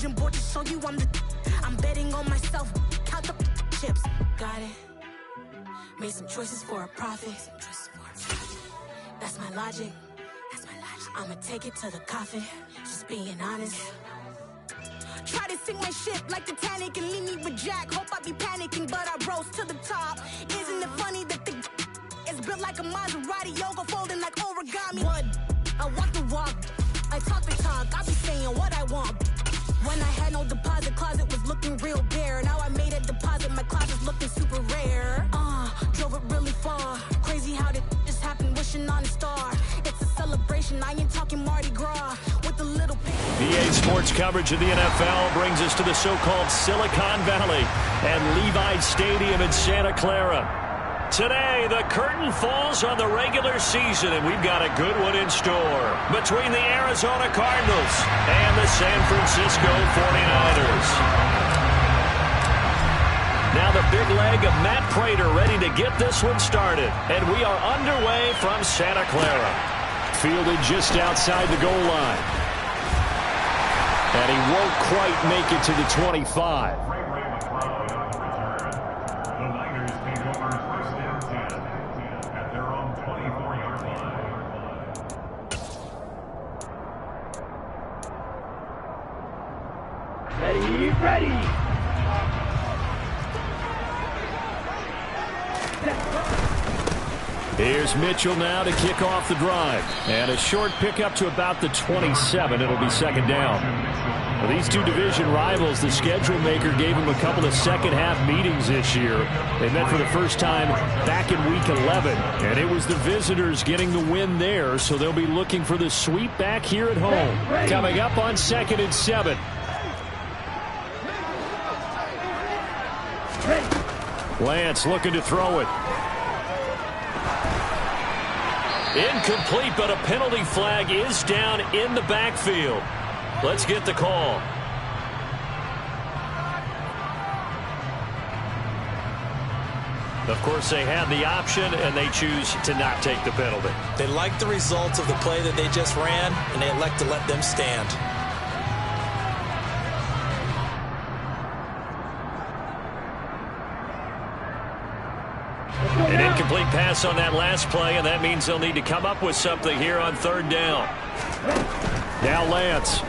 vision board to show you I'm betting on myself. Count the chips. Got it. Made some choices for a profit. That's my logic. I'ma take it to the coffin. Just being honest. Try to sink my ship like Titanic and leave me with Jack. Hope I be panicking, but I rose to the top. Isn't it funny that the is built like a Maserati, yoga folding like origami? What? I walk the walk. I talk the talk. I be saying what I want. When I had no deposit, closet was looking real bare. Now I made a deposit, my closet's looking super rare. Drove it really far. Crazy how did just happen, wishing on a star. It's a celebration, I ain't talking Mardi Gras. With a little VA Sports coverage of the NFL brings us to the so-called Silicon Valley and Levi Stadium in Santa Clara. Today, the curtain falls on the regular season, and we've got a good one in store between the Arizona Cardinals and the San Francisco 49ers. Now the big leg of Matt Prater ready to get this one started, and we are underway from Santa Clara. Fielded just outside the goal line. And he won't quite make it to the 25. Ready. Here's Mitchell now to kick off the drive. And a short pickup to about the 27. It'll be second down. Well, these two division rivals, the schedule maker gave them a couple of second-half meetings this year. They met for the first time back in Week 11. And it was the visitors getting the win there, so they'll be looking for the sweep back here at home. Coming up on 2nd and 7. Lance looking to throw it. Incomplete, but a penalty flag is down in the backfield. Let's get the call. Of course, they had the option, and they choose to not take the penalty. They like the results of the play that they just ran, and they elect to let them stand. An incomplete pass on that last play, and that means they'll need to come up with something here on 3rd down. Now Lance.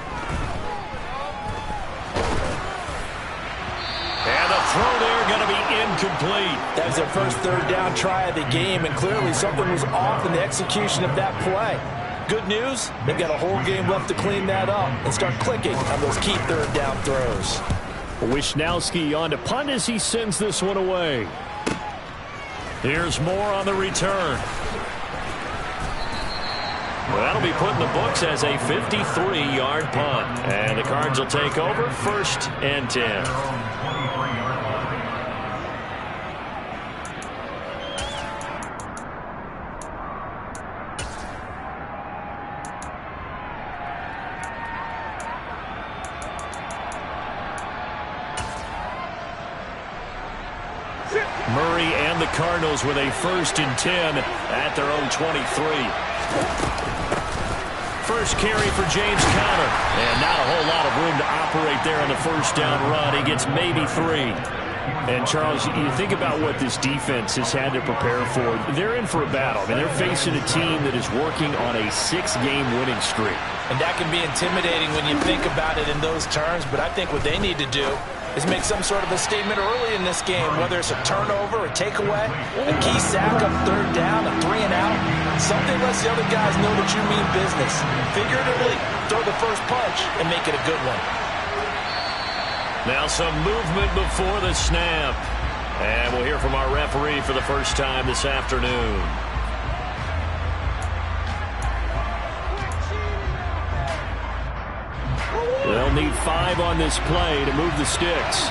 And the throw there going to be incomplete. That was their first 3rd down try of the game, and clearly something was off in the execution of that play. Good news, they've got a whole game left to clean that up and start clicking on those key 3rd down throws. Wishnowski on to punt as he sends this one away. Here's more on the return. Well, that'll be put in the books as a 53-yard punt. And the Cards will take over 1st and 10. Murray and the Cardinals with a 1st and 10 at their own 23. First carry for James Conner. And not a whole lot of room to operate there on the 1st down run. He gets maybe 3. And, Charles, you think about what this defense has had to prepare for. They're in for a battle. I mean, they're facing a team that is working on a 6-game winning streak. And that can be intimidating when you think about it in those terms. But I think what they need to do is make some sort of a statement early in this game, whether it's a turnover, a takeaway, a key sack on 3rd down, a 3 and out. Something lets the other guys know that you mean business. Figuratively, throw the first punch and make it a good one. Now some movement before the snap. And we'll hear from our referee for the first time this afternoon. They'll need 5 on this play to move the sticks.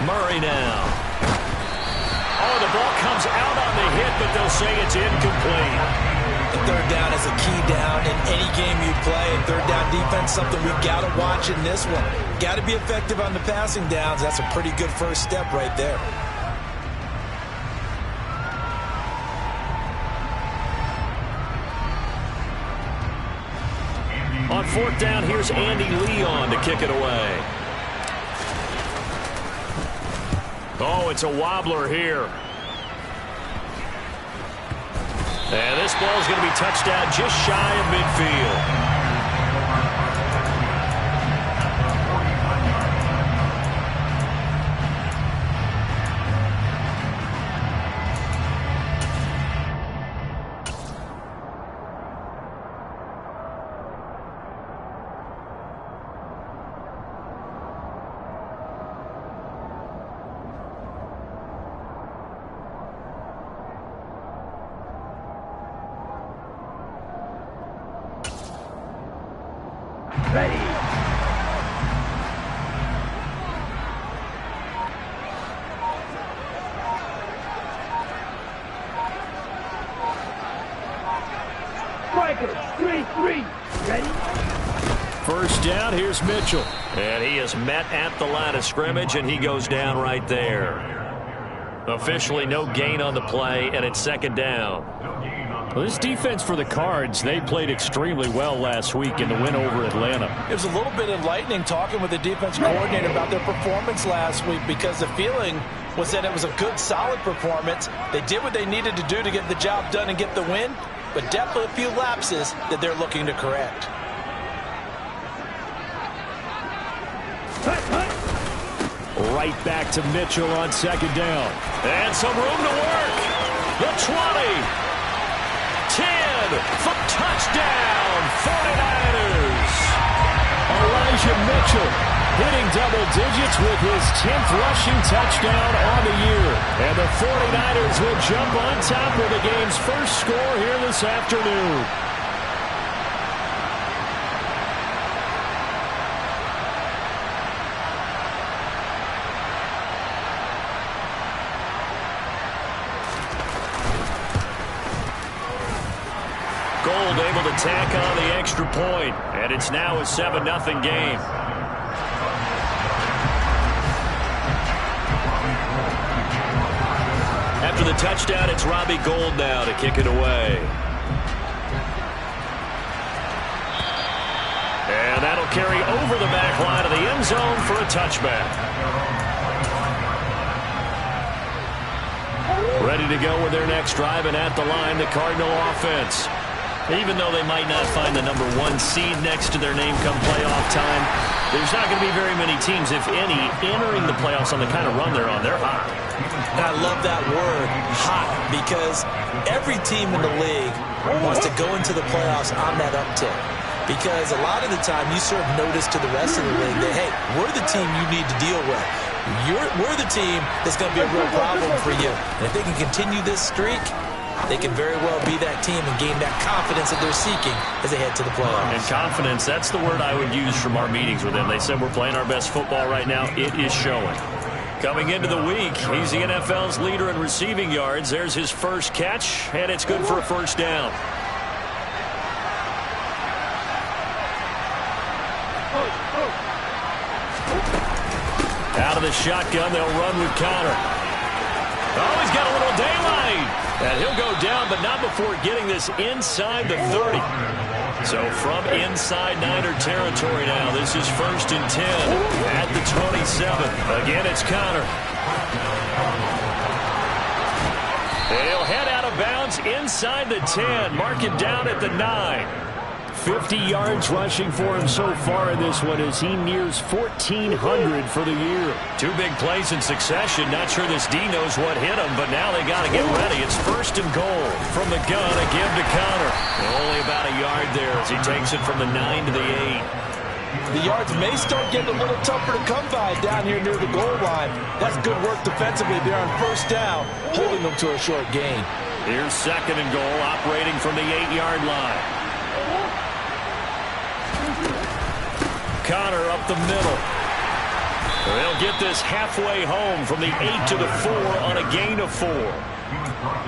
Murray now. Oh, the ball comes out on the hit, but they'll say it's incomplete. The 3rd down is a key down in any game you play. And 3rd down defense, something we got to watch in this one. Got to be effective on the passing downs. That's a pretty good first step right there. On fourth down, here's Andy Leon to kick it away. Oh, it's a wobbler here. And this ball is going to be touchdown just shy of midfield. First down, here's Mitchell. And he is met at the line of scrimmage, and he goes down right there. Officially no gain on the play, and it's second down. Well, this defense for the Cards, they played extremely well last week in the win over Atlanta. It was a little bit enlightening talking with the defense coordinator about their performance last week, because the feeling was that it was a good, solid performance. They did what they needed to do to get the job done and get the win, but definitely a few lapses that they're looking to correct. Right back to Mitchell on second down. And some room to work. The 20. 10. For touchdown. 49ers. Elijah Mitchell hitting double digits with his 10th rushing touchdown on the year. And the 49ers will jump on top of the game's first score here this afternoon. Gold able to tack on the extra point, and it's now a 7-0 game. After the touchdown, it's Robbie Gould now to kick it away. And that'll carry over the back line of the end zone for a touchback. Ready to go with their next drive, and at the line, the Cardinal offense. Even though they might not find the number 1 seed next to their name come playoff time, there's not going to be very many teams, if any, entering the playoffs on the kind of run they're on. They're hot. And I love that word, hot, because every team in the league wants to go into the playoffs on that uptick. Because a lot of the time you serve notice to the rest of the league that, hey, we're the team you need to deal with. We're the team that's going to be a real problem for you. And if they can continue this streak, they can very well be that team and gain that confidence that they're seeking as they head to the playoffs. And confidence, that's the word I would use from our meetings with them. They said we're playing our best football right now. It is showing. Coming into the week, he's the NFL's leader in receiving yards. There's his first catch, and it's good for a first down. Out of the shotgun, they'll run with Conner. Oh, he's got a little daylight. And he'll go down, but not before getting this inside the 30. So from inside Niner territory now, this is 1st and 10 at the 27. Again, it's Conner. And he'll head out of bounds inside the 10. Mark it down at the 9. 50 yards rushing for him so far in this one as he nears 1,400 for the year. 2 big plays in succession. Not sure this D knows what hit him, but now they got to get ready. It's 1st and goal from the gun. A give to Conner. Only about a yard there as he takes it from the 9 to the 8. The yards may start getting a little tougher to come by down here near the goal line. That's good work defensively there on first down, holding them to a short gain. Here's 2nd and goal, operating from the 8-yard line. Conner up the middle. They'll get this halfway home from the 8 to the 4 on a gain of 4.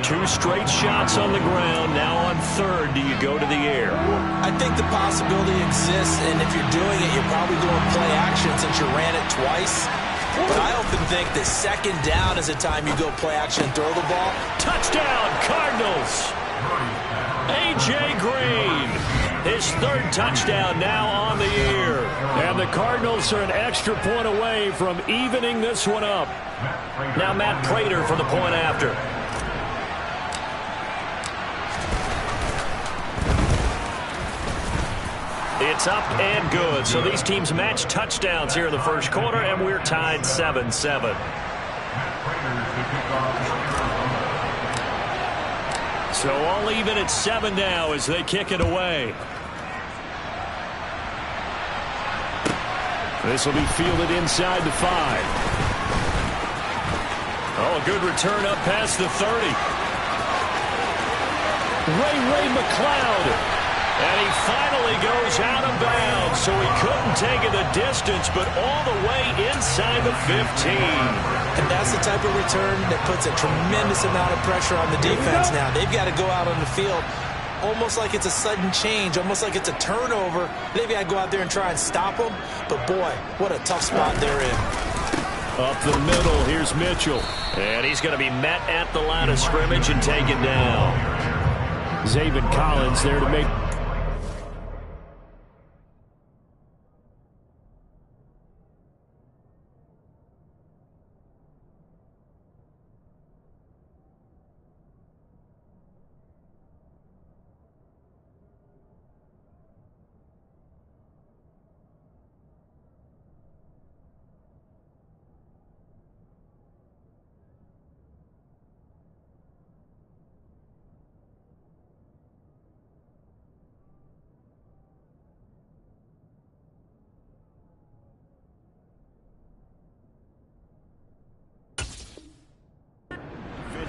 2 straight shots on the ground. Now on 3rd, do you go to the air? I think the possibility exists, and if you're doing it, you're probably doing play action since you ran it twice. But I often think that 2nd down is the time you go play action and throw the ball. Touchdown, Cardinals! A.J. Green. His third touchdown now on the year. And the Cardinals are an extra point away from evening this one up. Now Matt Prater for the point after. It's up and good. So these teams match touchdowns here in the first quarter, and we're tied 7-7. So all even at 7 now as they kick it away. This will be fielded inside the 5. Oh, a good return up past the 30. Ray McCloud. And he finally goes out of bounds, so he couldn't take it the distance, but all the way inside the 15. And that's the type of return that puts a tremendous amount of pressure on the defense now. They've got to go out on the field almost like it's a sudden change, almost like it's a turnover. They've got to go out there and try and stop them. But, boy, what a tough spot they're in. Up the middle, here's Mitchell. And he's going to be met at the line of scrimmage and taken down. Zaven Collins there to make...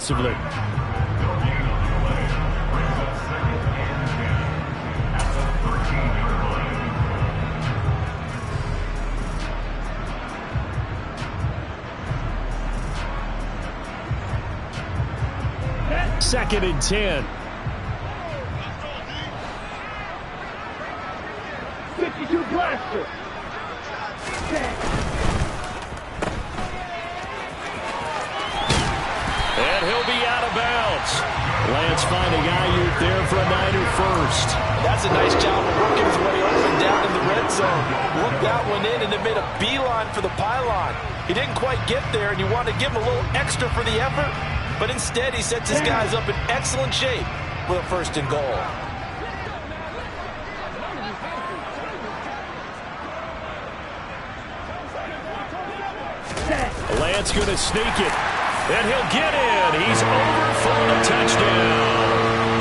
Defensively. Second and 10. 52 blaster. And he'll be out of bounds. Lance finding Ayuk there for a Niner first. That's a nice job of working his way up and down in the red zone. Looked that one in and then made a beeline for the pylon. He didn't quite get there, and you want to give him a little extra for the effort, but instead he sets his guys up in excellent shape with a first and goal. Lance going to sneak it. And he'll get in. He's over for the touchdown.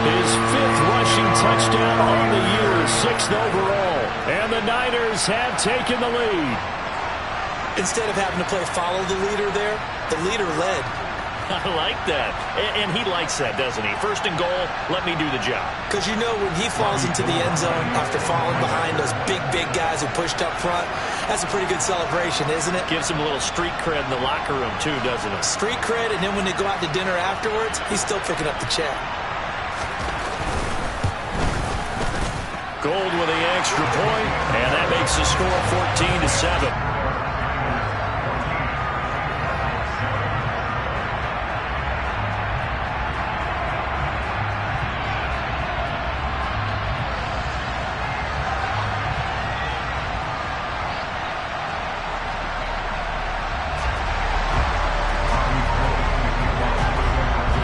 His 5th rushing touchdown on the year, 6th overall. And the Niners have taken the lead. Instead of having to play follow the leader there, the leader led. I like that. And he likes that, doesn't he? First and goal, let me do the job. Because you know when he falls into the end zone after falling behind those big guys who pushed up front, that's a pretty good celebration, isn't it? Gives him a little street cred in the locker room, too, doesn't it? Street cred, and then when they go out to dinner afterwards, he's still picking up the check. Gold with the extra point, and that makes the score 14-7.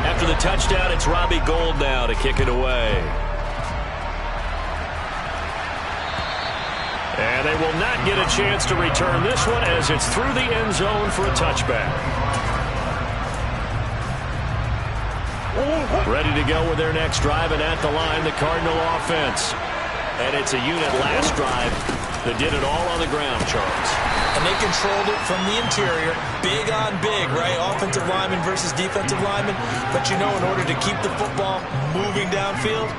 After the touchdown, it's Robbie Gould now to kick it away. And they will not get a chance to return this one as it's through the end zone for a touchback. Ready to go with their next drive, and at the line, the Cardinal offense. And it's a unit last drive that did it all on the ground, Charles. And they controlled it from the interior, big on big, right? Offensive lineman versus defensive lineman. But you know, in order to keep the football moving downfield,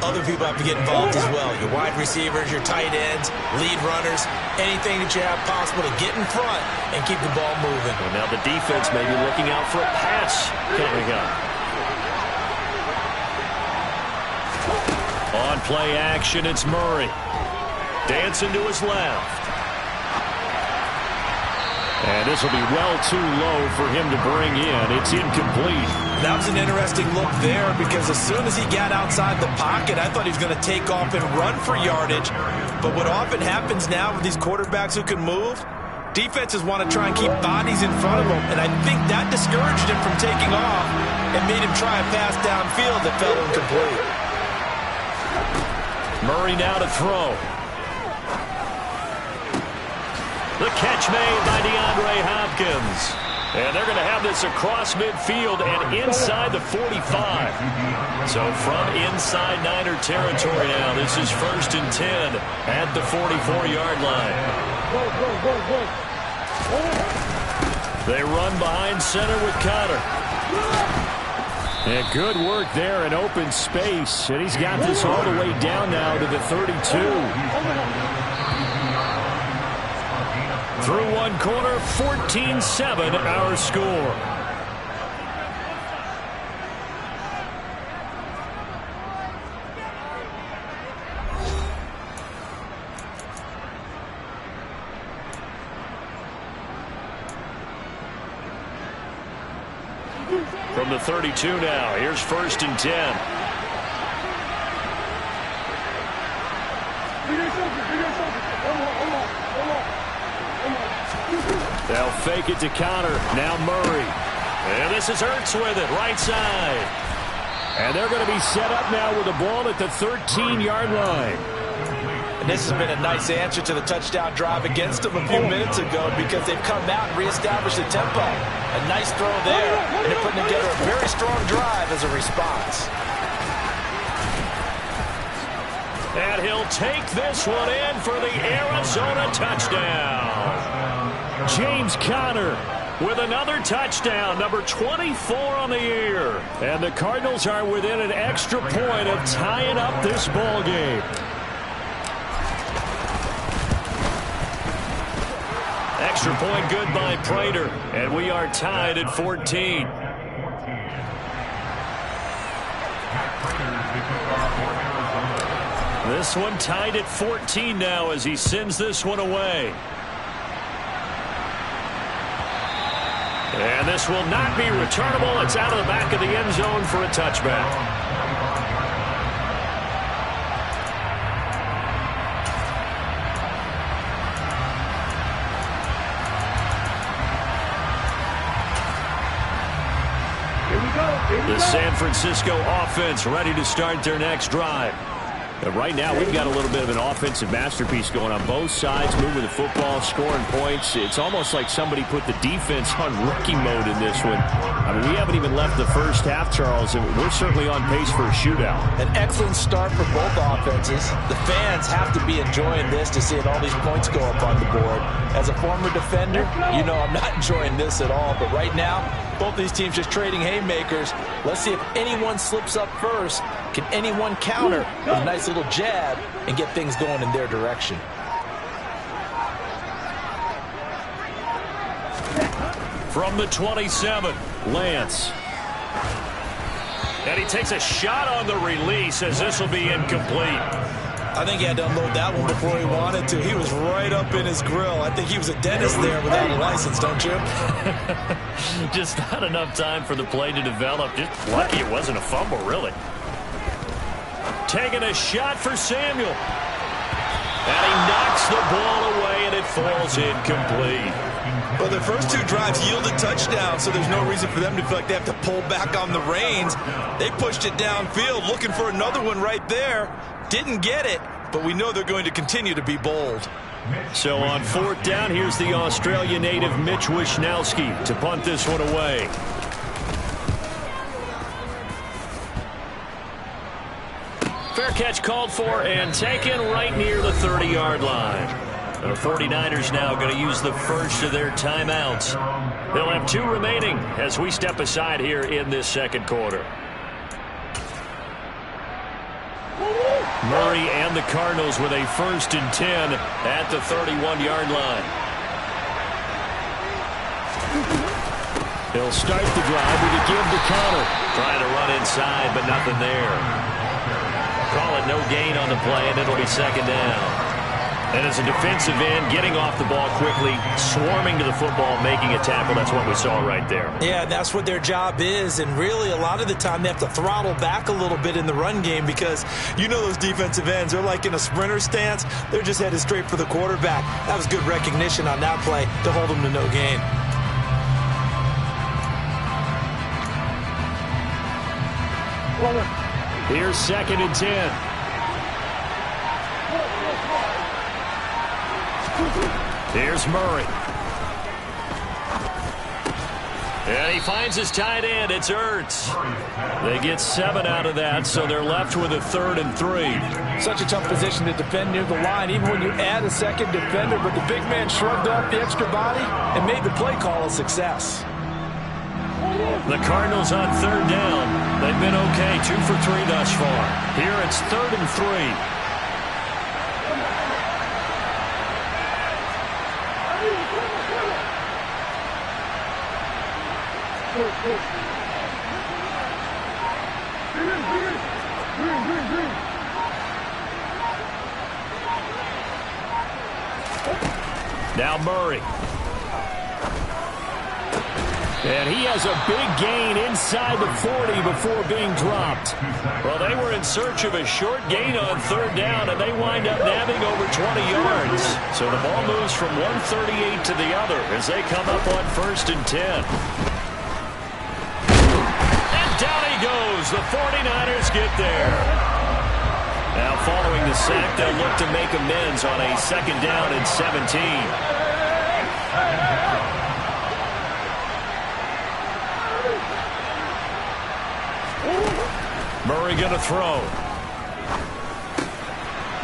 other people have to get involved as well. Your wide receivers, your tight ends, lead runners, anything that you have possible to get in front and keep the ball moving. Well, now the defense may be looking out for a pass coming up. On play action, it's Murray. Dancing to his left. And this will be well too low for him to bring in. It's incomplete. That was an interesting look there because as soon as he got outside the pocket, I thought he was going to take off and run for yardage. But what often happens now with these quarterbacks who can move, defenses want to try and keep bodies in front of them. And I think that discouraged him from taking off and made him try a pass downfield that fell incomplete. Murray now to throw. The catch made by DeAndre Hopkins. And they're going to have this across midfield and inside the 45. So from inside Niner territory now, this is 1st and 10 at the 44-yard line. They run behind center with Connor. And good work there in open space. And he's got this all the way down now to the 32. Through one quarter, 14-7 our score. From the 32 now, here's 1st and 10. They'll fake it to Connor. Now Murray. And this is Ertz with it, right side. And they're going to be set up now with the ball at the 13-yard line. And this has been a nice answer to the touchdown drive against them a few minutes ago because they've come out and reestablished the tempo. A nice throw there, and they're putting together a very strong drive as a response. And he'll take this one in for the Arizona touchdown. James Conner with another touchdown, number 24 on the year. And the Cardinals are within an extra point of tying up this ball game. Extra point good by Prater, and we are tied at 14. This one tied at 14 now as he sends this one away. And this will not be returnable. It's out of the back of the end zone for a touchback. The San Francisco offense ready to start their next drive. But right now, we've got a little bit of an offensive masterpiece going on both sides, moving the football, scoring points. It's almost like somebody put the defense on rookie mode in this one. I mean, we haven't even left the first half, Charles, and we're certainly on pace for a shootout. An excellent start for both offenses. The fans have to be enjoying this to see all these points go up on the board. As a former defender, you know I'm not enjoying this at all. But right now, both these teams just trading haymakers. Let's see if anyone slips up first. Can anyone counter with a nice little jab and get things going in their direction? From the 27, Lance. And he takes a shot on the release as this will be incomplete. I think he had to unload that one before he wanted to. He was right up in his grill. I think he was a dentist there without a license, don't you? Just not enough time for the play to develop. Just lucky it wasn't a fumble, really. Taking a shot for Samuel. And he knocks the ball away, and it falls incomplete. Well, the first two drives yielded touchdowns, so there's no reason for them to feel like they have to pull back on the reins. They pushed it downfield, looking for another one right there. Didn't get it, but we know they're going to continue to be bold. So on 4th down, here's the Australia native Mitch Wishnowsky to punt this one away. Fair catch called for and taken right near the 30-yard line. The 49ers now going to use the first of their timeouts. They'll have 2 remaining as we step aside here in this second quarter. Murray and the Cardinals with a 1st and 10 at the 31-yard line. He'll start the drive with a give to Connor. Trying to run inside, but nothing there. Call it no gain on the play, and it'll be 2nd down. And as a defensive end, getting off the ball quickly, swarming to the football, making a tackle, that's what we saw right there. Yeah, that's what their job is, and really a lot of the time they have to throttle back a little bit in the run game because you know those defensive ends, they're like in a sprinter stance. They're just headed straight for the quarterback. That was good recognition on that play to hold them to no gain. Here's 2nd and 10. Here's Murray. And he finds his tight end. It's Ertz. They get 7 out of that, so they're left with a 3rd and 3. Such a tough position to defend near the line, even when you add a second defender, but the big man shrugged off the extra body and made the play call a success. The Cardinals on 3rd down. They've been okay, 2 for 3 thus far. Here it's 3rd and 3. Now Murray. And he has a big gain inside the 40 before being dropped. Well, they were in search of a short gain on 3rd down, and they wind up nabbing over 20 yards. So the ball moves from one 38 to the other as they come up on 1st and 10. And down he goes. The 49ers get there. Now following the sack, they'll look to make amends on a 2nd down and 17. Murray going to throw.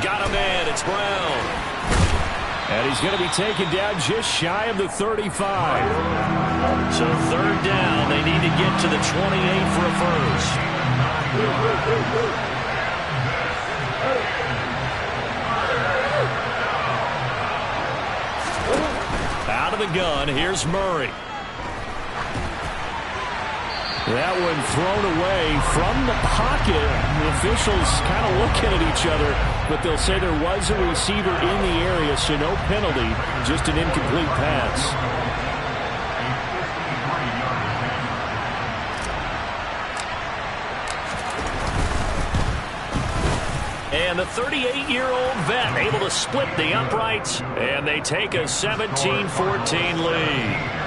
Got a man. It's Brown. And he's going to be taken down just shy of the 35. So 3rd down. They need to get to the 28 for a first. Out of the gun. Here's Murray. That one thrown away from the pocket. The officials kind of looking at each other, but they'll say there was a receiver in the area, so no penalty, just an incomplete pass. And the 38-year-old vet able to split the uprights, and they take a 17-14 lead.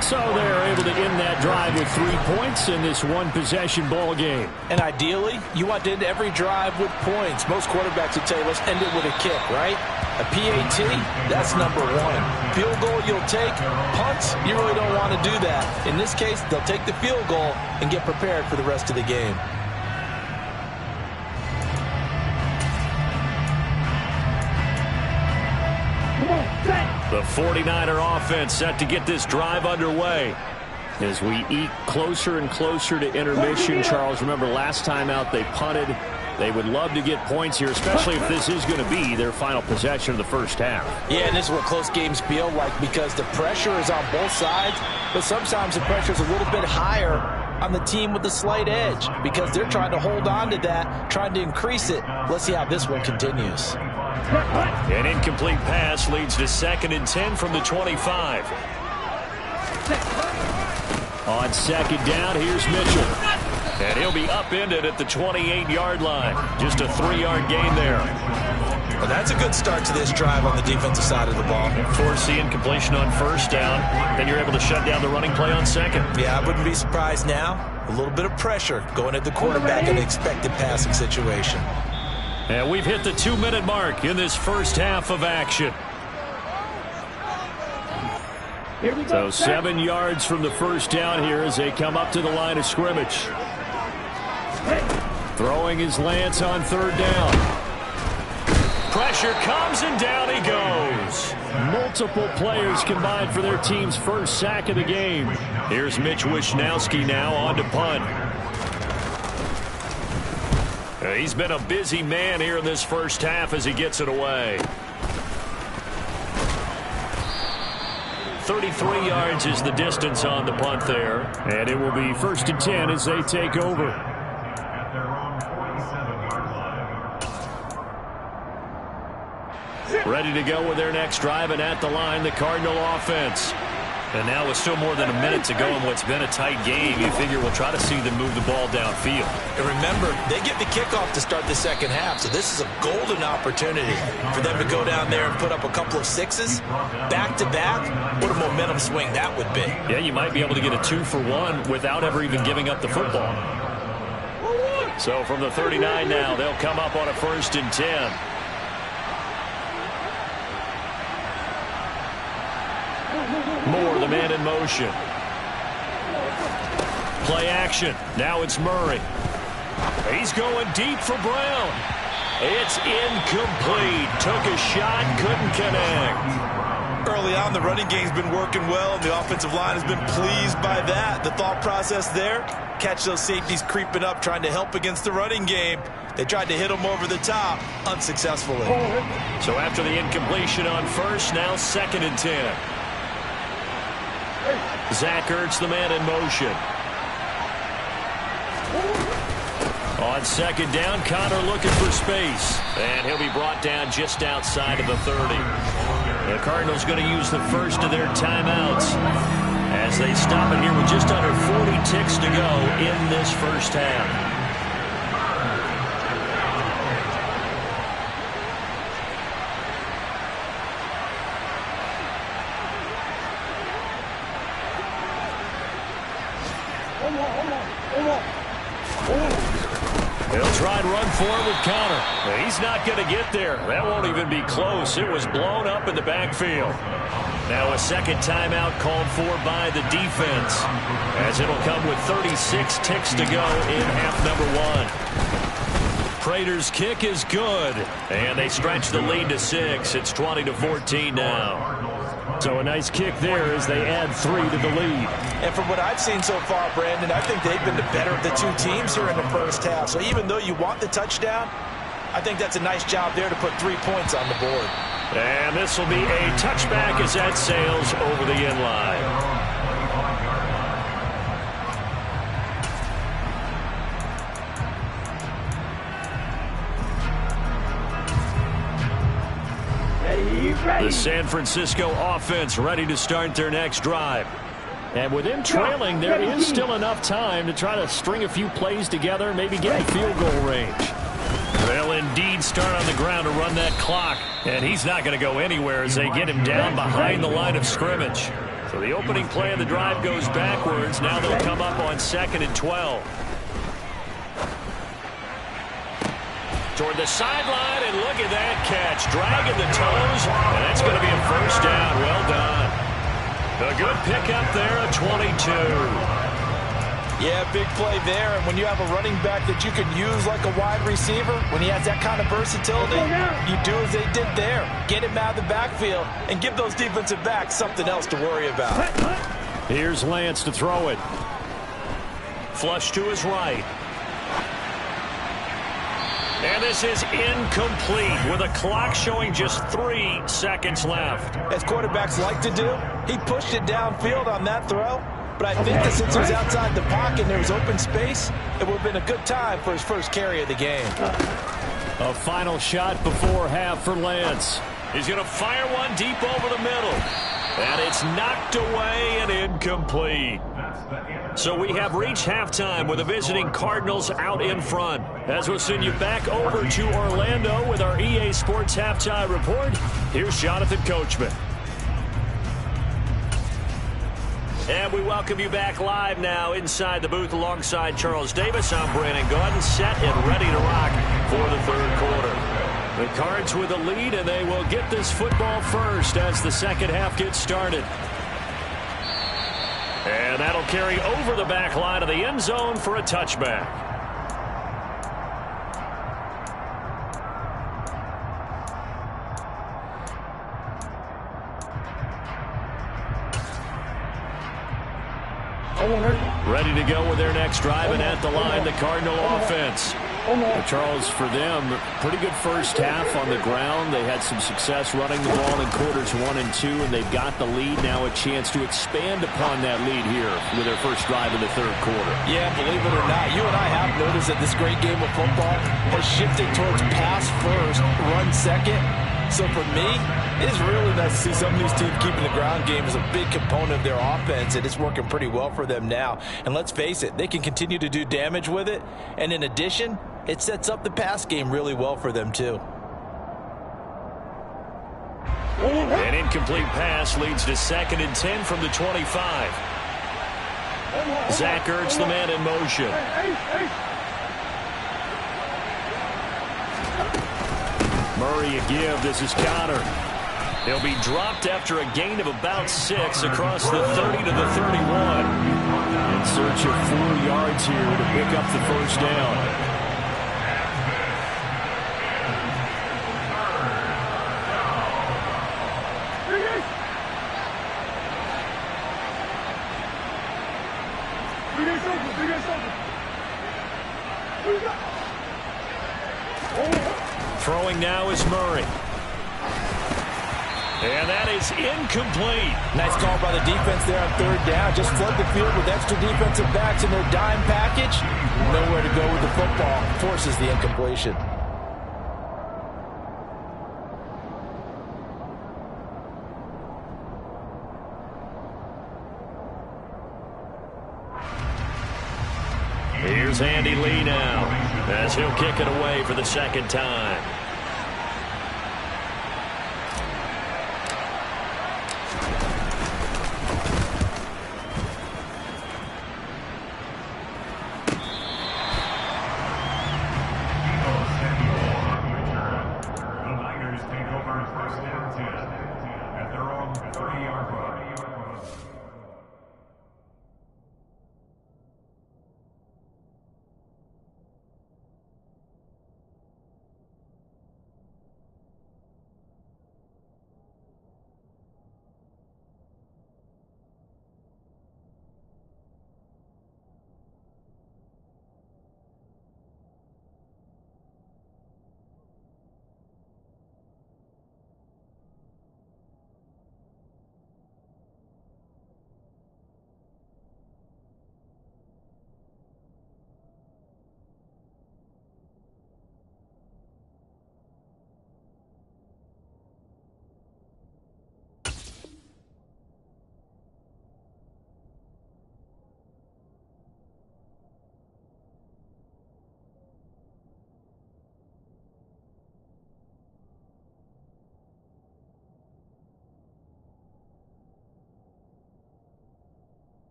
So they're able to end that drive with 3 points in this one-possession ball game. And ideally, you want to end every drive with points. Most quarterbacks would tell you, let's end it with a kick, right? A PAT, that's number 1. Field goal you'll take. Punts, you really don't want to do that. In this case, they'll take the field goal and get prepared for the rest of the game. The 49er offense set to get this drive underway. As we eke closer and closer to intermission, Charles, remember last time out they punted. They would love to get points here, especially if this is going to be their final possession of the first half. Yeah, and this is what close games feel like because the pressure is on both sides, but sometimes the pressure is a little bit higher on the team with the slight edge because they're trying to hold on to that, trying to increase it. Let's see how this one continues. An incomplete pass leads to 2nd and 10 from the 25. On 2nd down, here's Mitchell. And he'll be upended at the 28-yard line. Just a 3-yard gain there. Well, that's a good start to this drive on the defensive side of the ball. Force the incompletion on 1st down. Then you're able to shut down the running play on 2nd. Yeah, I wouldn't be surprised now. A little bit of pressure going at the quarterback in an expected passing situation. And we've hit the 2-minute mark in this first half of action. So 7 yards from the first down here as they come up to the line of scrimmage. Throwing his Lance on 3rd down. Pressure comes and down he goes. Multiple players combined for their team's first sack of the game. Here's Mitch Wishnowski now on to punt. He's been a busy man here in this first half as he gets it away. 33 yards is the distance on the punt there. And it will be 1st and 10 as they take over. Ready to go with their next drive, and at the line, the Cardinal offense. And now with still more than a minute to go in what's been a tight game, you figure we'll try to see them move the ball downfield. And remember, they get the kickoff to start the second half, so this is a golden opportunity for them to go down there and put up a couple of sixes back-to-back. What a momentum swing that would be. Yeah, you might be able to get a 2-for-1 without ever even giving up the football. So from the 39 now, they'll come up on a 1st and 10. Moore, the man in motion. Play action. Now it's Murray. He's going deep for Brown. It's incomplete. Took a shot, couldn't connect. Early on, the running game's been working well, and the offensive line has been pleased by that. The thought process there, catch those safeties creeping up, trying to help against the running game. They tried to hit them over the top, unsuccessfully. So after the incompletion on 1st, now 2nd and 10. Zach Ertz, the man in motion. On 2nd down, Connor looking for space. And he'll be brought down just outside of the 30. The Cardinals going to use the first of their timeouts as they stop it here with just under 40 ticks to go in this first half. He'll try and run forward with Connor. He's not going to get there. That won't even be close. It was blown up in the backfield. Now a second timeout called for by the defense, as it'll come with 36 ticks to go in half number 1. Prater's kick is good, and they stretch the lead to 6. It's 20-14 now. So a nice kick there as they add 3 to the lead. And from what I've seen so far, Brandon, I think they've been the better of the two teams here in the first half. So even though you want the touchdown, I think that's a nice job there to put 3 points on the board. And this will be a touchback as that sails over the end line. The San Francisco offense ready to start their next drive. And with them trailing, there is still enough time to try to string a few plays together, maybe get in field goal range. They'll indeed start on the ground to run that clock. And he's not going to go anywhere as they get him down behind the line of scrimmage. So the opening play of the drive goes backwards. Now they'll come up on 2nd and 12. Toward the sideline, and look at that catch. Dragging the toes, and that's going to be a first down. Well done. A good pickup there at 22. Yeah, big play there. And when you have a running back that you can use like a wide receiver, when he has that kind of versatility, you do as they did there. Get him out of the backfield and give those defensive backs something else to worry about. Here's Lance to throw it. Flush to his right. And this is incomplete with a clock showing just 3 seconds left. As quarterbacks like to do, he pushed it downfield on that throw. But I think that since he was outside the pocket and there was open space, it would have been a good time for his first carry of the game. A final shot before half for Lance. He's going to fire one deep over the middle. And it's knocked away and incomplete. So we have reached halftime with the visiting Cardinals out in front. As we'll send you back over to Orlando with our EA Sports Halftime Report, here's Jonathan Coachman. And we welcome you back live now inside the booth alongside Charles Davis. I'm Brandon Gaudin, set and ready to rock for the third quarter. The Cards with a lead, and they will get this football first as the second half gets started. And that'll carry over the back line of the end zone for a touchback. Ready to go with their next drive, and at the line, the Cardinal offense. Charles, for them, pretty good first half on the ground. They had some success running the ball in quarters 1 and 2, and they've got the lead. Now a chance to expand upon that lead here with their first drive in the third quarter. Yeah, believe it or not, you and I have noticed that this great game of football has shifted towards pass first, run second. So for me, it is really nice to see some of these teams keeping the ground game as a big component of their offense, and it's working pretty well for them now. And let's face it, they can continue to do damage with it. And in addition, it sets up the pass game really well for them too. An incomplete pass leads to 2nd and 10 from the 25. Zach Ertz, the man in motion. Murray a give. This is Connor. He'll be dropped after a gain of about 6 across the 30 to the 31. In search of 4 yards here to pick up the first down. Throwing now is Murray. And that is incomplete. Nice call by the defense there on 3rd down. Just flood the field with extra defensive backs in their dime package. Nowhere to go with the football. Forces the incompletion. Here's Andy Lee now, as he'll kick it away for the 2nd time. The Niners take over 1st and 10 at their own 30-yard line.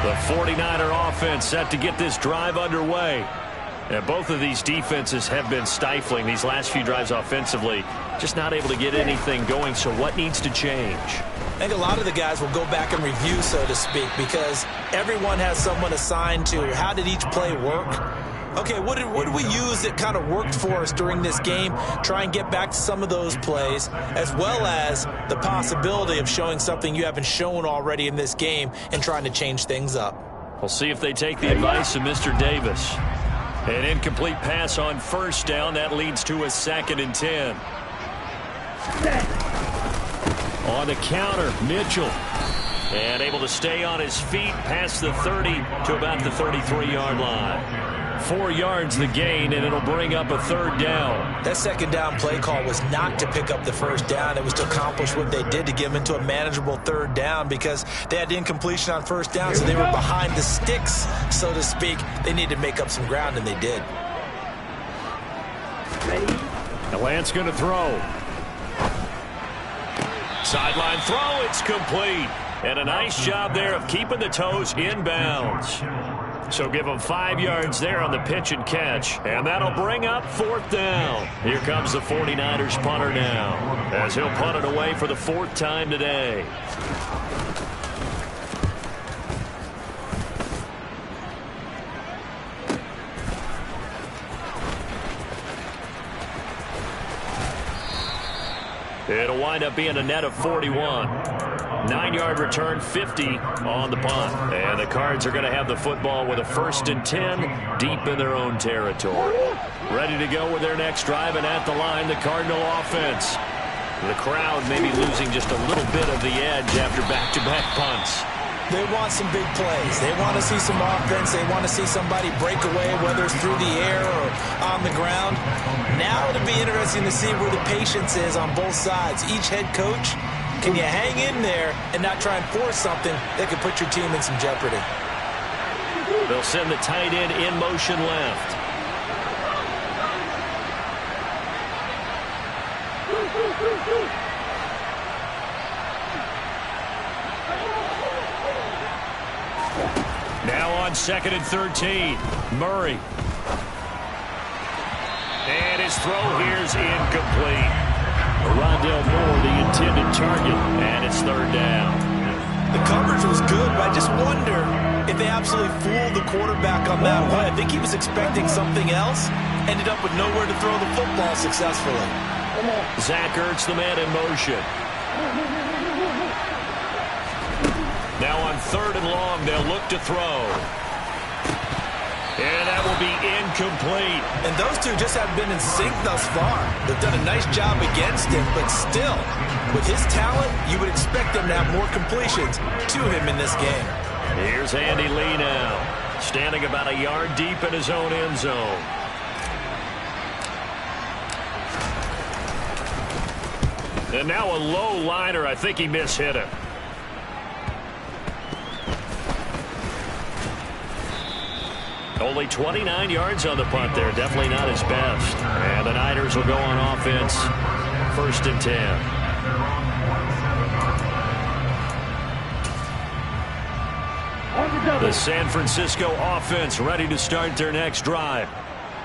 The 49er offense set to get this drive underway. And both of these defenses have been stifling these last few drives offensively. Just not able to get anything going, so what needs to change? I think a lot of the guys will go back and review, so to speak, because everyone has someone assigned to how did each play work. Okay, what did we use that kind of worked for us during this game? Try and get back to some of those plays, as well as the possibility of showing something you haven't shown already in this game and trying to change things up. We'll see if they take the advice of Mr. Davis. An incomplete pass on 1st down. That leads to a 2nd and 10. On the counter, Mitchell. And able to stay on his feet past the 30 to about the 33-yard line. 4 yards the gain, and it'll bring up a 3rd down. That 2nd down play call was not to pick up the 1st down. It was to accomplish what they did to get them into a manageable 3rd down because they had incompletion on 1st down, so they were behind the sticks, so to speak. They needed to make up some ground, and they did. The Lance going to throw. Sideline throw, it's complete. And a nice job there of keeping the toes inbounds. So give them 5 yards there on the pitch and catch. And that'll bring up 4th down. Here comes the 49ers punter now, as he'll punt it away for the 4th time today. It'll wind up being a net of 41. 9-yard return, 50 on the punt. And the Cards are going to have the football with a 1st and 10 deep in their own territory. Ready to go with their next drive, and at the line, the Cardinal offense. The crowd maybe losing just a little bit of the edge after back-to-back punts. They want some big plays. They want to see some offense. They want to see somebody break away, whether it's through the air or on the ground. Now it'll be interesting to see where the patience is on both sides. Each head coach, can you hang in there and not try and force something that could put your team in some jeopardy? They'll send the tight end in motion left. Now on 2nd and 13, Murray. And his throw here's incomplete. Rondale Moore, the intended target, and it's 3rd down. The coverage was good, but I just wonder if they absolutely fooled the quarterback on that play. I think he was expecting something else, ended up with nowhere to throw the football successfully. Zach Ertz, the man in motion. Now on 3rd and long, they'll look to throw. And that will be incomplete. And those two just haven't been in sync thus far. They've done a nice job against him, but still, with his talent, you would expect them to have more completions to him in this game. Here's Andy Lee now, standing about a yard deep in his own end zone. And now a low liner. I think he mishit it. Only 29 yards on the punt there. Definitely not his best. And the Niners will go on offense. 1st and 10. The San Francisco offense ready to start their next drive.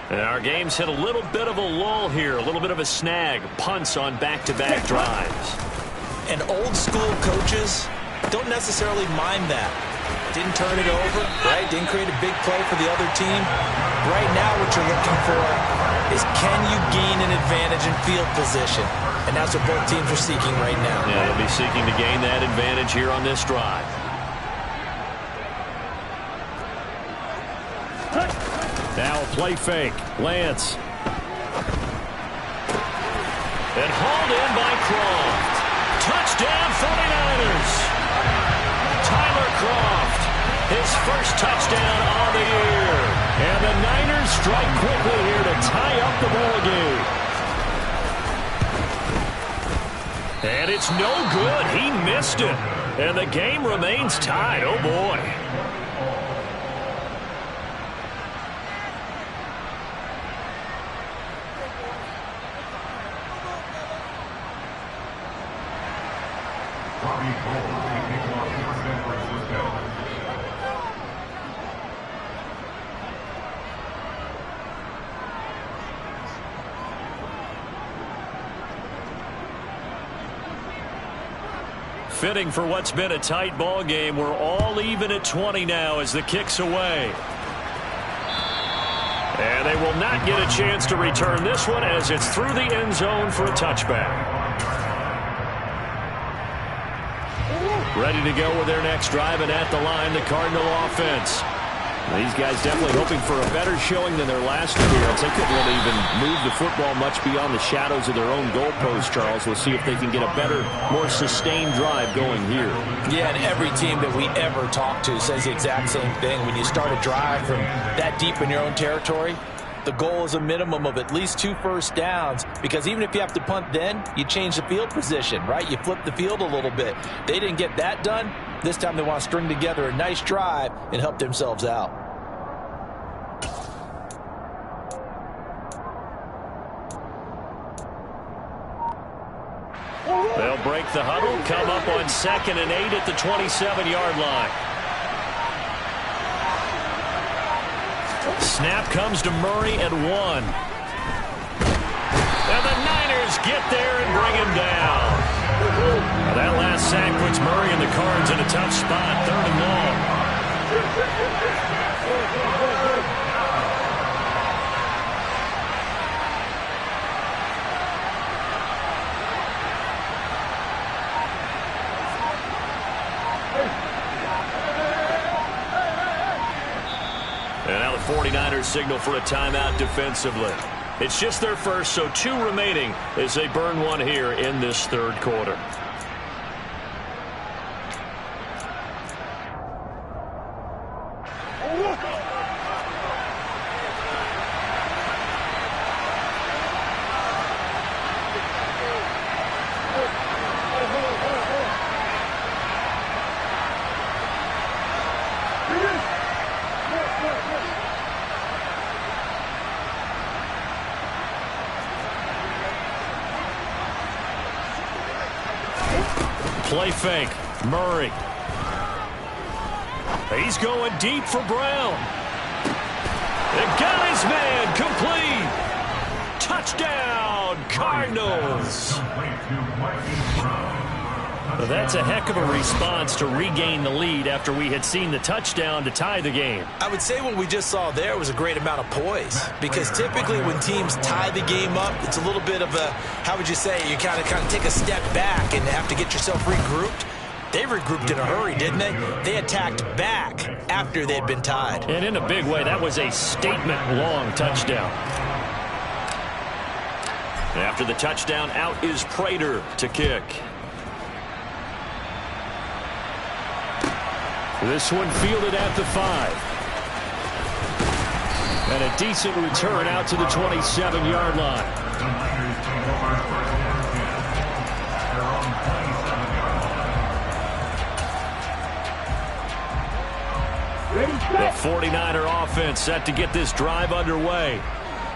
And our game's hit a little bit of a lull here. A little bit of a snag. Punts on back-to-back drives. And old school coaches don't necessarily mind that. Didn't turn it over, right? Didn't create a big play for the other team. Right now what you're looking for is, can you gain an advantage in field position? And that's what both teams are seeking right now. Yeah, they'll be seeking to gain that advantage here on this drive. Now a play fake. Lance. And hauled in by Croft. Touchdown 49ers. Tyler Croft, his first touchdown on the year. And the Niners strike quickly here to tie up the ball game. And it's no good. He missed it. And the game remains tied. Oh, boy. Bobby Cole taking off for San Francisco. Fitting for what's been a tight ball game. We're all even at 20 now as the kick's away. And they will not get a chance to return this one as it's through the end zone for a touchback. Ready to go with their next drive, and at the line, the Cardinal offense. These guys definitely hoping for a better showing than their last appearance. They couldn't really even move the football much beyond the shadows of their own goalpost, Charles. We'll see if they can get a better, more sustained drive going here. Yeah, and every team that we ever talk to says the exact same thing. When you start a drive from that deep in your own territory, the goal is a minimum of at least 2 first downs, because even if you have to punt then, you change the field position, right? You flip the field a little bit. They didn't get that done. This time they want to string together a nice drive and help themselves out. They'll break the huddle, come up on 2nd and 8 at the 27-yard line. Snap comes to Murray at 1. And the Niners get there and bring him down. Now that last sack puts Murray and the Cards in a tough spot, 3rd and long. umpire signal for a timeout defensively. It's just their first, so 2 remaining as they burn one here in this third quarter. Play fake. Murray. He's going deep for Brown. They got his man. Complete. Touchdown, Cardinals. Well, that's a heck of a response to regain the lead after we had seen the touchdown to tie the game. I would say what we just saw there was a great amount of poise, because typically when teams tie the game up, it's a little bit of a, how would you say, you kind of take a step back and have to get yourself regrouped. They regrouped in a hurry, didn't they? They attacked back after they'd been tied. And in a big way, that was a statement-long touchdown. After the touchdown, out is Prater to kick. This one fielded at the 5. And a decent return out to the 27-yard line. The 49er offense set to get this drive underway.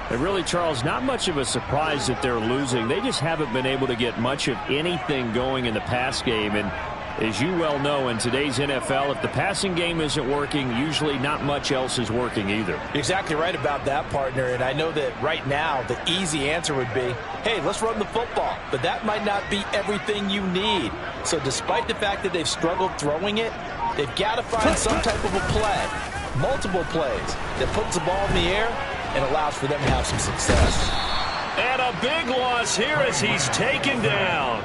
And really, Charles, not much of a surprise that they're losing. They just haven't been able to get much of anything going in the pass game. And as you well know, in today's NFL, if the passing game isn't working, usually not much else is working either. You're exactly right about that, partner. And I know that right now the easy answer would be, hey, let's run the football. But that might not be everything you need. So despite the fact that they've struggled throwing it, they've got to find some type of a play, multiple plays, that puts the ball in the air and allows for them to have some success. And a big loss here as he's taken down.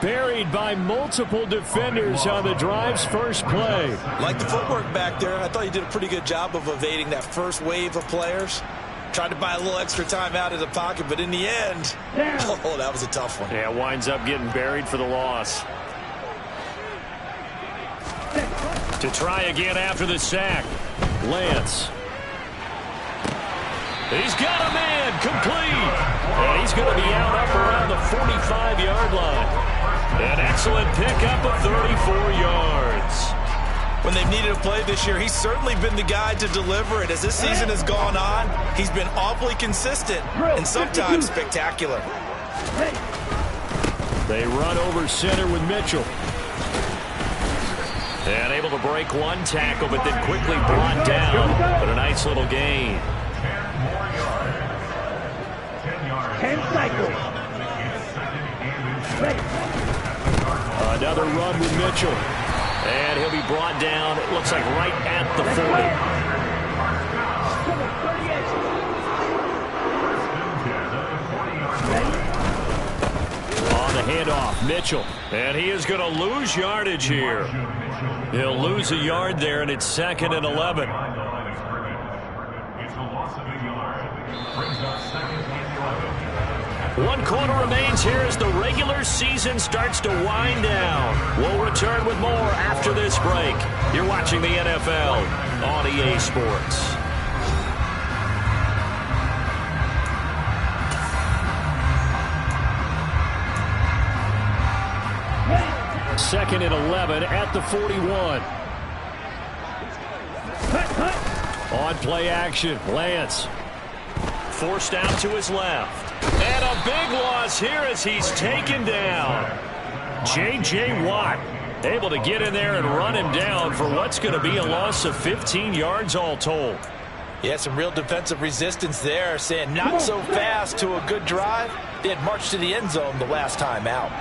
Buried by multiple defenders on the drive's first play. Like the footwork back there, I thought he did a pretty good job of evading that first wave of players. Tried to buy a little extra time out of the pocket, but in the end, oh, that was a tough one. Yeah, winds up getting buried for the loss. To try again after the sack, Lance. He's got a man, complete. And he's going to be out up around the 45-yard line. An excellent pickup of 34 yards. When they've needed a play this year, he's certainly been the guy to deliver it. As this season has gone on, he's been awfully consistent and sometimes spectacular. They run over center with Mitchell. And able to break one tackle, but then quickly brought down. But a nice little gain. 10 cycles. Another run with Mitchell. And he'll be brought down, it looks like right at the 40. On the handoff, Mitchell. And he is going to lose yardage here. He'll lose a yard there, and it's 2nd and 11. One quarter remains here as the regular season starts to wind down. We'll return with more after this break. You're watching the NFL on EA Sports. Second and 11 at the 41. On play action, Lance. Forced out to his left. And a big loss here as he's taken down. J.J. Watt able to get in there and run him down for what's going to be a loss of 15 yards all told. Yeah, some real defensive resistance there, saying not so fast to a good drive. They had marched to the end zone the last time out.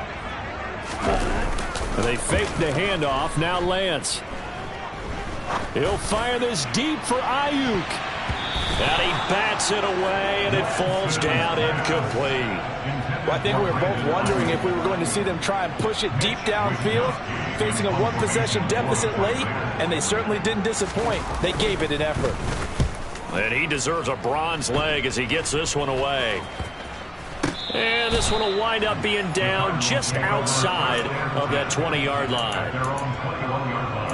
They fake the handoff. Now Lance. He'll fire this deep for Ayuk. And he bats it away, and it falls down incomplete. Well, I think we were both wondering if we were going to see them try and push it deep downfield, facing a one-possession deficit late, and they certainly didn't disappoint. They gave it an effort. And he deserves a bronze leg as he gets this one away. And this one will wind up being down just outside of that 20-yard line. Their own 21-yard line.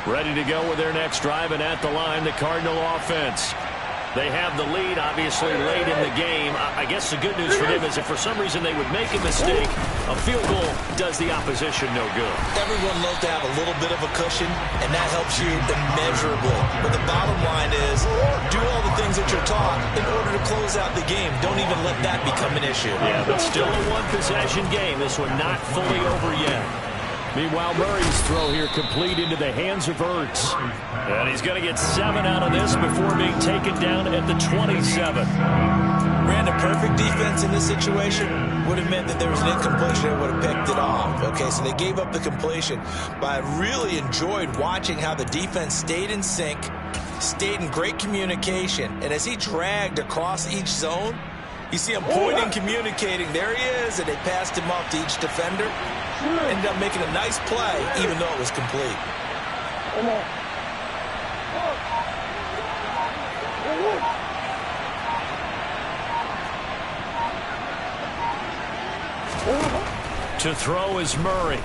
Ready to go with their next drive, and at the line, the Cardinal offense. They have the lead, obviously, late in the game. I guess the good news for them is if for some reason they would make a mistake, a field goal does the opposition no good. Everyone loves to have a little bit of a cushion, and that helps you immeasurably. But the bottom line is, do all the things that you're taught in order to close out the game. Don't even let that become an issue. Yeah, but still a one-possession game. This one not fully over yet. Meanwhile, Murray's throw here complete into the hands of Ertz. And he's going to get 7 out of this before being taken down at the 27. Ran a perfect defense in this situation. Would have meant that there was an incompletion and would have picked it off. Okay, so they gave up the completion. But I really enjoyed watching how the defense stayed in sync, stayed in great communication. And as he dragged across each zone, you see him pointing, communicating. There he is, and they passed him off to each defender. Ended up making a nice play, even though it was complete. To throw is Murray.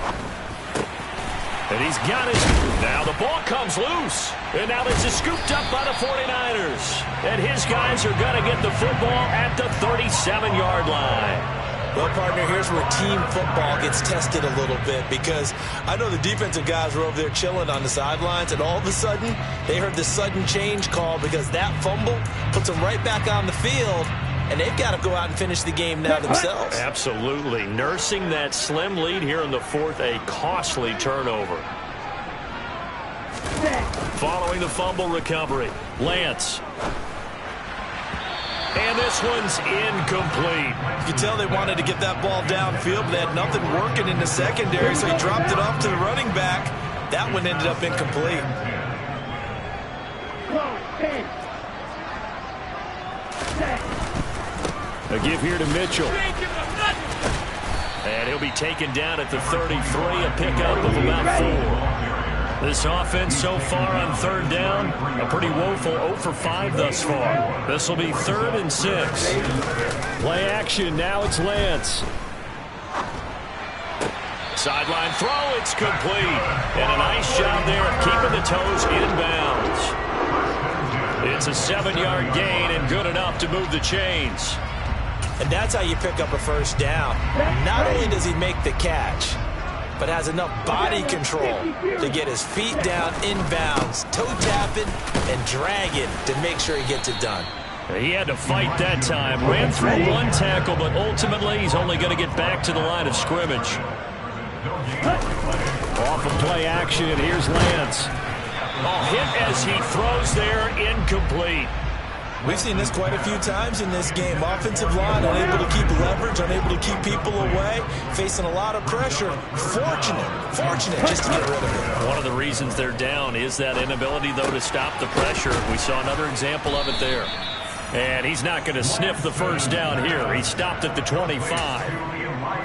And he's got it. Now the ball comes loose. And now this is scooped up by the 49ers. And his guys are going to get the football at the 37-yard line. Well, partner, here's where team football gets tested a little bit, because I know the defensive guys were over there chilling on the sidelines, and all of a sudden they heard the sudden change call because that fumble puts them right back on the field, and they've got to go out and finish the game now themselves. Absolutely. Nursing that slim lead here in the fourth, a costly turnover. Following the fumble recovery, Lance. And this one's incomplete. You can tell they wanted to get that ball downfield, but they had nothing working in the secondary, so he dropped it off to the running back. That one ended up incomplete. A give here to Mitchell. And he'll be taken down at the 33, a pickup of about 4. This offense so far on third down, a pretty woeful 0 for 5 thus far. This will be 3rd and 6. Play action, now it's Lance. Sideline throw, it's complete. And a nice job there of keeping the toes inbounds. It's a 7-yard gain and good enough to move the chains. And that's how you pick up a first down. Not only does he make the catch, but has enough body control to get his feet down inbounds, toe tapping and dragging to make sure he gets it done. He had to fight that time. Ran through one tackle, but ultimately he's only going to get back to the line of scrimmage. Off of play action, and here's Lance. Hit as he throws there, incomplete. We've seen this quite a few times in this game. Offensive line unable to keep leverage, unable to keep people away, facing a lot of pressure. Fortunate just to get rid of it. One of the reasons they're down is that inability, though, to stop the pressure. We saw another example of it there. And he's not going to sniff the first down here. He stopped at the 25.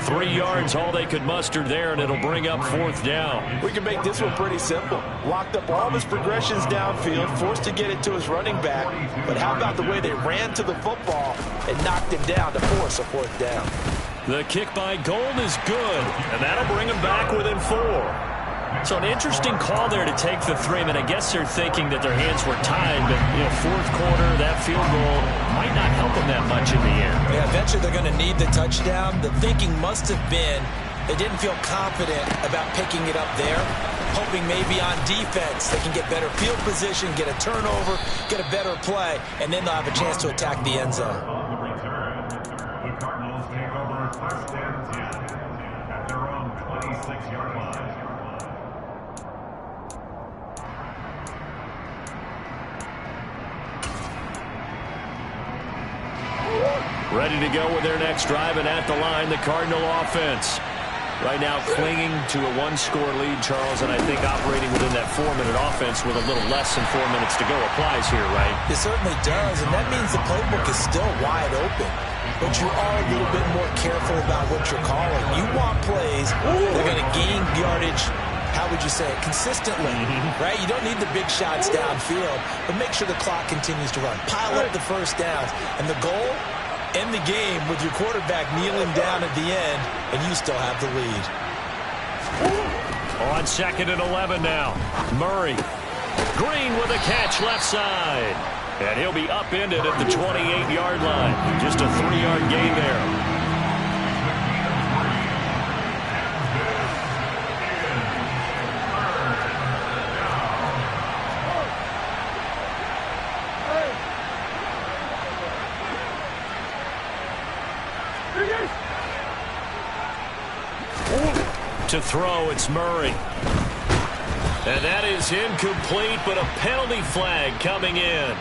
3 yards, all they could muster there, and it'll bring up 4th down. We can make this one pretty simple. Locked up all of his progressions downfield, forced to get it to his running back. But how about the way they ran to the football and knocked him down to force a 4th down? The kick by Gold is good, and that'll bring him back within 4. So an interesting call there to take the 3. I mean, I guess they're thinking that their hands were tied, but, you know, 4th quarter, that field goal might not help them that much in the end. Yeah, eventually they're going to need the touchdown. The thinking must have been they didn't feel confident about picking it up there, hoping maybe on defense they can get better field position, get a turnover, get a better play, and then they'll have a chance to attack the end zone. On the return, the Cardinals take over 1st and 10 at their own 26-yard line. Ready to go with their next drive, and at the line, the Cardinal offense. Right now clinging to a 1-score lead, Charles, and I think operating within that 4-minute offense with a little less than 4 minutes to go applies here, right? It certainly does, and that means the playbook is still wide open. But you are a little bit more careful about what you're calling. You want plays that are going to gain yardage how would you say it, consistently, right? You don't need the big shots downfield, but make sure the clock continues to run. Pile up the first downs. And the goal, end the game with your quarterback kneeling down at the end, and you still have the lead. On 2nd and 11 now. Murray. Green with a catch left side. And he'll be upended at the 28-yard line. Just a 3-yard gain there. To throw, it's Murray. And that is incomplete, but a penalty flag coming in.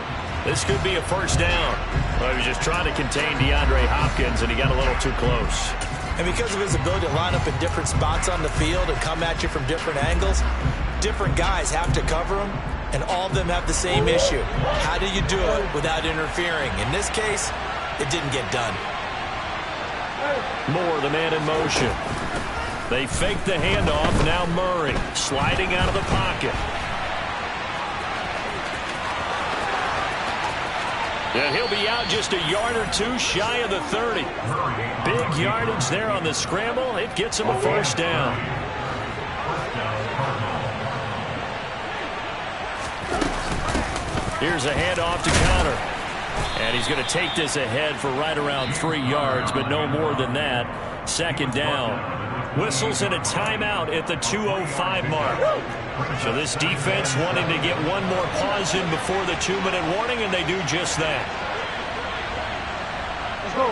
This could be a first down. Well, he was just trying to contain DeAndre Hopkins, and he got a little too close. And because of his ability to line up in different spots on the field and come at you from different angles, different guys have to cover him, and all of them have the same issue. How do you do it without interfering? In this case, it didn't get done. Moore, the man in motion. They fake the handoff. Now Murray sliding out of the pocket. And he'll be out just a yard or two shy of the 30. Big yardage there on the scramble. It gets him a first down. Here's a handoff to Connor. And he's going to take this ahead for right around 3 yards, but no more than that. 2nd down. Whistles and a timeout at the 2:05 mark. So this defense wanting to get one more pause in before the 2-minute warning, and they do just that. Let's go.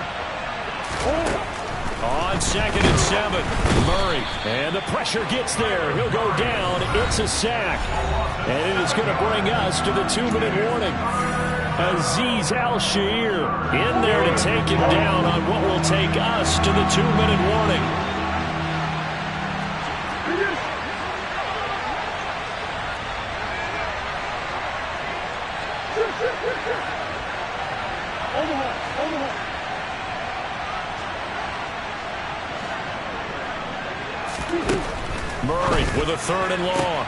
On 2nd and 7, Murray. And the pressure gets there. He'll go down. It's a sack. And it is going to bring us to the 2-minute warning. Azeez Al-Shaair in there to take him down on what will take us to the 2-minute warning. Murray with a 3rd and long.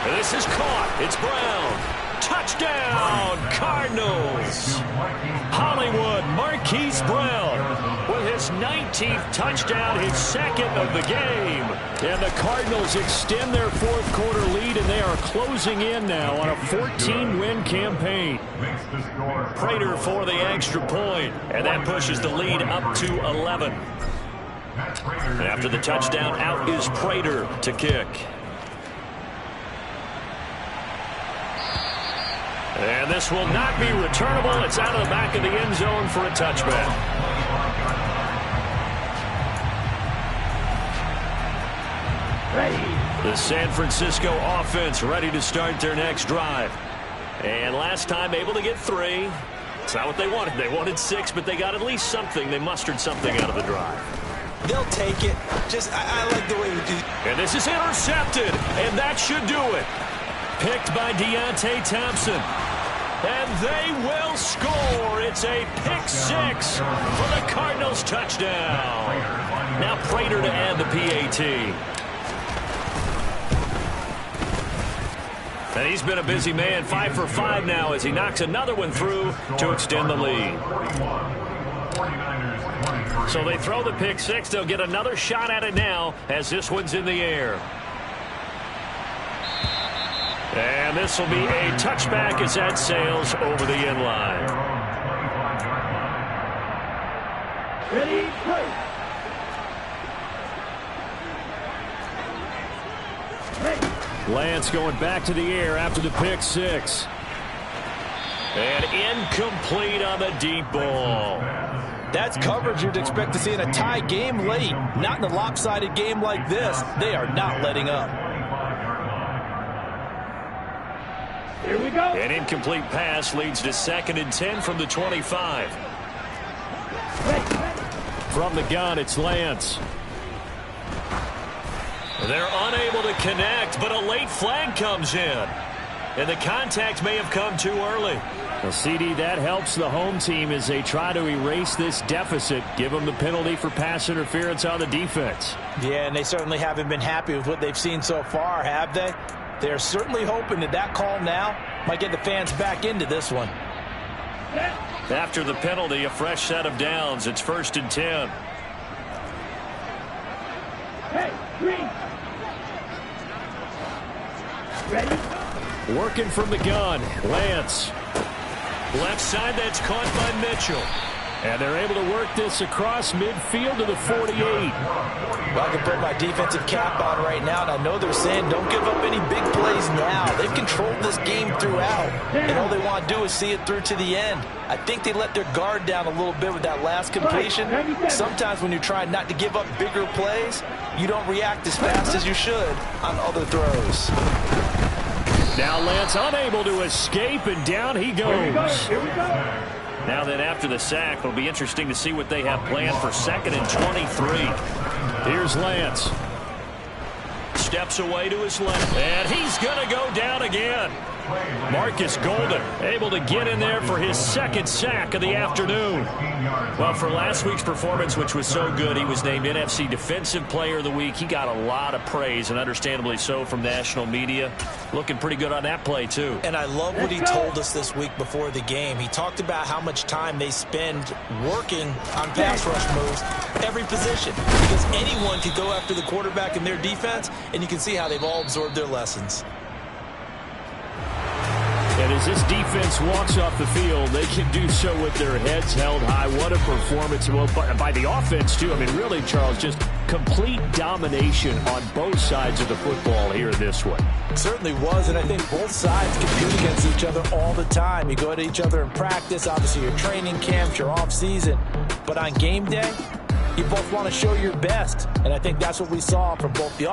And this is caught. It's Brown. Touchdown, Cardinals. Hollywood Marquise Brown with his 19th touchdown, his 2nd of the game. And the Cardinals extend their 4th quarter lead, and they are closing in now on a 14-win campaign. Prater for the extra point, and that pushes the lead up to 11. And after the touchdown, out is Prater to kick. And this will not be returnable. It's out of the back of the end zone for a touchback. The San Francisco offense ready to start their next drive. And last time able to get 3. It's not what they wanted. They wanted 6, but they got at least something. They mustered something out of the drive. They'll take it. I like the way we do. And this is intercepted, and that should do it. Picked by Deontay Thompson. And they will score. It's a pick-6 for the Cardinals touchdown. Now Prater to add the PAT. And he's been a busy man, 5 for 5 now as he knocks another one through to extend the lead. So they throw the pick-6. They'll get another shot at it now as this one's in the air. And this will be a touchback as that sails over the end line. Ready, play. Lance going back to the air after the pick-6. And incomplete on the deep ball. That's coverage you'd expect to see in a tie game late. Not in a lopsided game like this. They are not letting up. Here we go. An incomplete pass leads to 2nd and 10 from the 25. From the gun, it's Lance. They're unable to connect, but a late flag comes in. And the contact may have come too early. Well, CD, that helps the home team as they try to erase this deficit. Give them the penalty for pass interference on the defense. Yeah, and they certainly haven't been happy with what they've seen so far, have they? They're certainly hoping that call now might get the fans back into this one. After the penalty, a fresh set of downs. It's 1st and 10. Hey, green. Ready? Working from the gun, Lance. Left side, that's caught by Mitchell. And they're able to work this across midfield to the 48. Well, I can put my defensive cap on right now, and I know they're saying don't give up any big plays now. They've controlled this game throughout, and all they want to do is see it through to the end. I think they let their guard down a little bit with that last completion. Sometimes when you're trying not to give up bigger plays, you don't react as fast as you should on other throws. Now Lance unable to escape, and down he goes. Here we go. Now then, after the sack, it'll be interesting to see what they have planned for 2nd and 23. Here's Lance. Steps away to his left, and he's going to go down again. Marcus Golden able to get in there for his 2nd sack of the afternoon. Well, for last week's performance, which was so good, he was named NFC Defensive Player of the Week. He got a lot of praise, and understandably so, from national media. Looking pretty good on that play, too. And I love what he told us this week before the game. He talked about how much time they spend working on pass rush moves, every position, because anyone could go after the quarterback in their defense, and you can see how they've all absorbed their lessons. And as this defense walks off the field, they can do so with their heads held high. What a performance. Well, by the offense, too. I mean, really, Charles, just complete domination on both sides of the football here in this one. It certainly was, and I think both sides compete against each other all the time. You go at each other in practice, obviously your training camps, your off-season. But on game day, you both want to show your best, and I think that's what we saw from both the